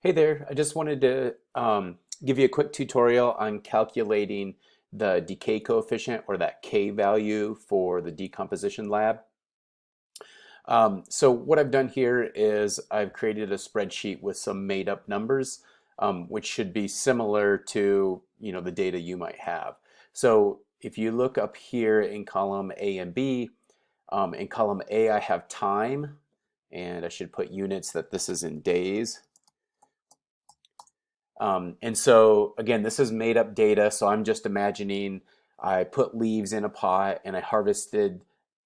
Hey there, I just wanted to give you a quick tutorial on calculating the decay coefficient or that K value for the decomposition lab. So what I've done here is I've created a spreadsheet with some made up numbers, which should be similar to the data you might have. So if you look up here in column A and B, in column A I have time, and I should put units that this is in days. And so again, this is made up data, so I'm just imagining I put leaves in a pot and I harvested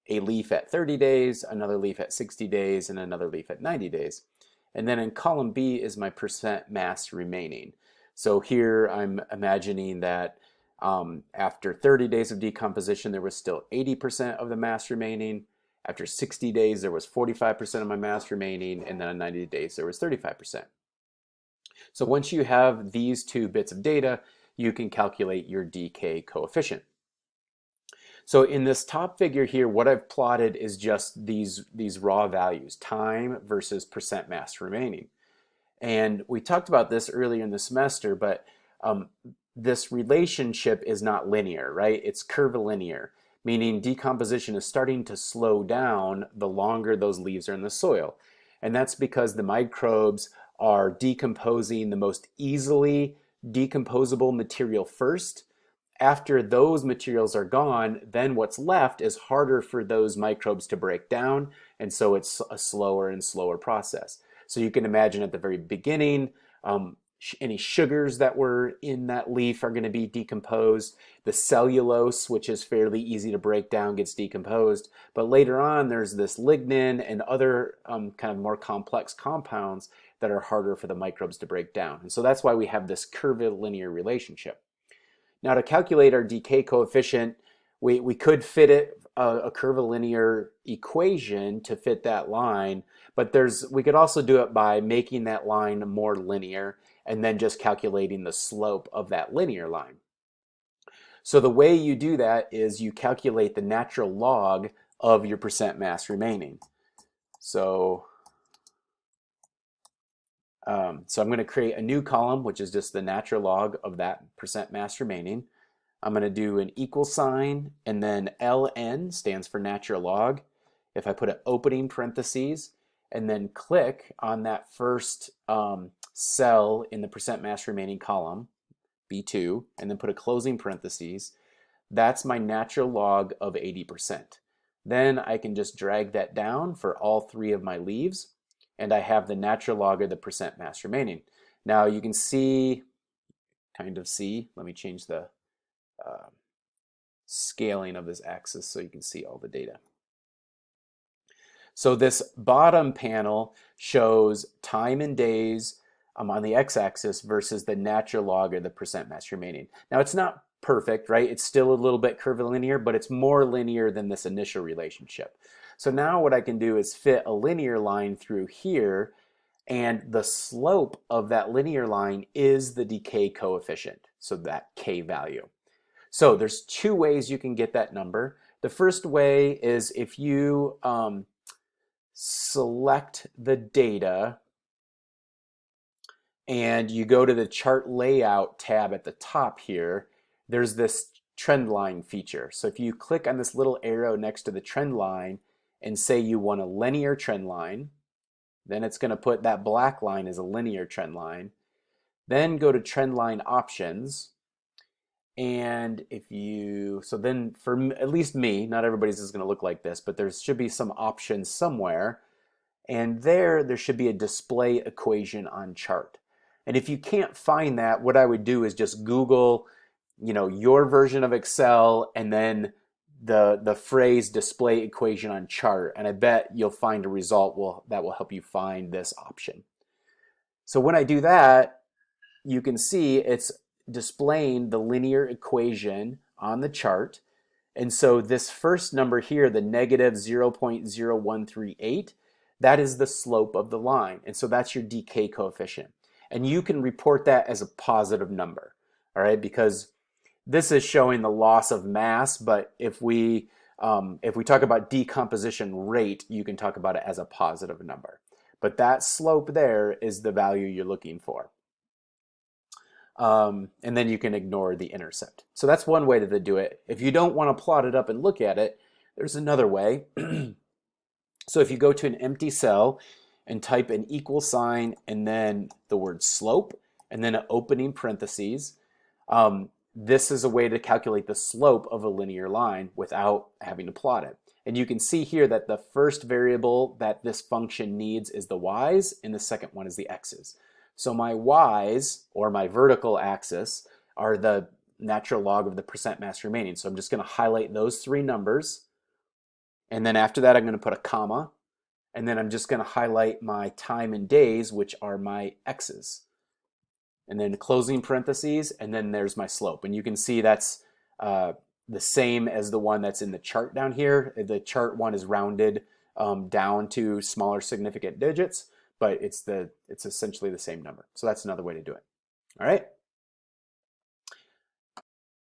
a leaf at 30 days, another leaf at 60 days, and another leaf at 90 days. And then in column B is my percent mass remaining. So here I'm imagining that after 30 days of decomposition, there was still 80% of the mass remaining. After 60 days, there was 45% of my mass remaining, and then on 90 days, there was 35%. So once you have these two bits of data, you can calculate your decay coefficient. So in this top figure here, what I've plotted is just these raw values, time versus percent mass remaining. And we talked about this earlier in the semester, but this relationship is not linear, right? It's curvilinear, meaning decomposition is starting to slow down the longer those leaves are in the soil. And that's because the microbes are decomposing the most easily decomposable material first. After those materials are gone, then what's left is harder for those microbes to break down, and so it's a slower and slower process. So you can imagine at the very beginning, any sugars that were in that leaf are going to be decomposed. The cellulose, which is fairly easy to break down, gets decomposed. But later on, there's this lignin and other kind of more complex compounds that are harder for the microbes to break down. And so that's why we have this curvilinear relationship. Now, to calculate our decay coefficient, we could fit it a curvilinear equation to fit that line, but we could also do it by making that line more linear and then just calculating the slope of that linear line. So the way you do that is you calculate the natural log of your percent mass remaining. So I'm going to create a new column, which is just the natural log of that percent mass remaining. I'm going to do an equal sign, and then ln stands for natural log. If I put an opening parentheses and then click on that first cell in the percent mass remaining column, B2, and then put a closing parentheses, that's my natural log of 80%. Then I can just drag that down for all three of my leaves, and I have the natural log of the percent mass remaining. Now you can see, let me change the scaling of this axis so you can see all the data. So this bottom panel shows time in days on the x-axis versus the natural log or the percent mass remaining. Now it's not perfect, right? It's still a little bit curvilinear, but it's more linear than this initial relationship. So now what I can do is fit a linear line through here, and the slope of that linear line is the decay coefficient, so that K value. So there's two ways you can get that number. The first way is if you select the data and you go to the chart layout tab at the top here, there's this trend line feature. So if you click on this little arrow next to the trend line and say you want a linear trend line, then it's going to put that black line as a linear trend line. Then go to trend line options. And so then for at least me, not everybody's is going to look like this, but there should be some options somewhere. And there should be a display equation on chart. And if you can't find that, what I would do is just Google, your version of Excel and then the phrase display equation on chart. And I bet you'll find a result that will help you find this option. So when I do that, you can see it's displaying the linear equation on the chart. And so this first number here, the negative 0.0138, that is the slope of the line. And so that's your decay coefficient. And you can report that as a positive number, all right? Because this is showing the loss of mass, but if we talk about decomposition rate, you can talk about it as a positive number. But that slope there is the value you're looking for. And then you can ignore the intercept. So that's one way to do it. If you don't want to plot it up and look at it, there's another way. So if you go to an empty cell and type an equal sign and then the word slope and then an opening parentheses, this is a way to calculate the slope of a linear line without having to plot it. And you can see here that the first variable that this function needs is the y's and the second one is the x's. So my y's, or my vertical axis, are the natural log of the percent mass remaining. So I'm just going to highlight those three numbers. And then after that, I'm going to put a comma. And then I'm just going to highlight my time in days, which are my x's. And then closing parentheses, and then there's my slope. And you can see that's the same as the one that's in the chart down here. The chart one is rounded down to smaller significant digits, but it's essentially the same number. So that's another way to do it. All right.